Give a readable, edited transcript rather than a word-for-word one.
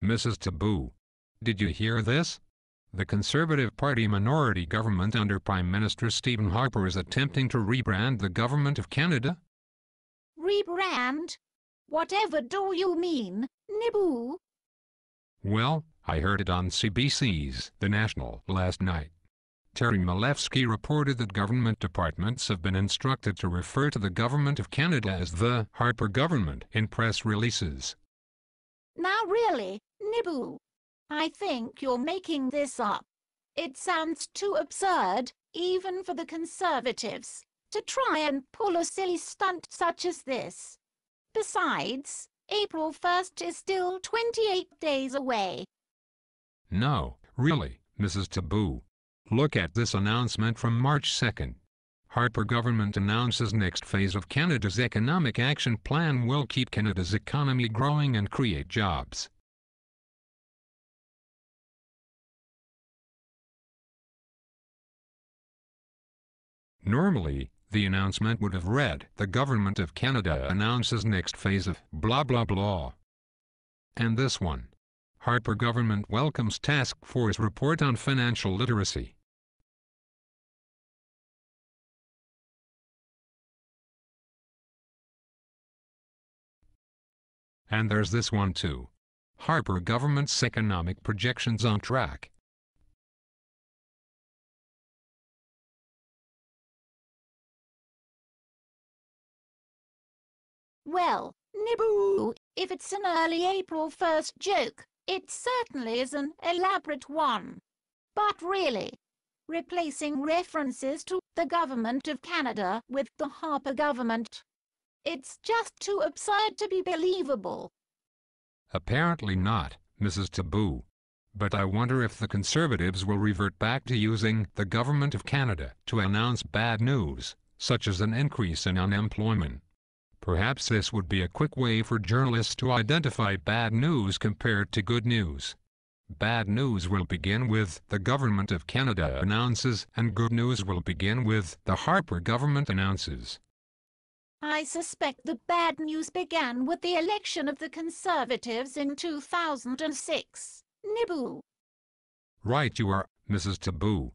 Mrs. Tibu. Did you hear this? The Conservative Party minority government under Prime Minister Stephen Harper is attempting to rebrand the Government of Canada. Rebrand? Whatever do you mean, Nibu? Well, I heard it on CBC's The National last night. Terry Malevsky reported that government departments have been instructed to refer to the Government of Canada as the Harper Government in press releases. Now really, Nibu, I think you're making this up. It sounds too absurd, even for the Conservatives, to try and pull a silly stunt such as this. Besides, April 1st is still 28 days away. No, really, Mrs. Tibu. Look at this announcement from March 2nd. Harper Government announces next phase of Canada's Economic Action Plan will keep Canada's economy growing and create jobs. Normally, the announcement would have read, "The Government of Canada announces next phase of blah blah blah." And this one, Harper Government welcomes Task Force report on financial literacy. And there's this one too. Harper Government's economic projections on track. Well, Nibu, if it's an early April 1st joke, it certainly is an elaborate one. But really, replacing references to the Government of Canada with the Harper Government, it's just too absurd to be believable. Apparently not, Mrs. Tibu. But I wonder if the Conservatives will revert back to using the Government of Canada to announce bad news, such as an increase in unemployment. Perhaps this would be a quick way for journalists to identify bad news compared to good news. Bad news will begin with "the Government of Canada announces" and good news will begin with "the Harper Government announces." I suspect the bad news began with the election of the Conservatives in 2006, Nibu. Right you are, Mrs. Tibu.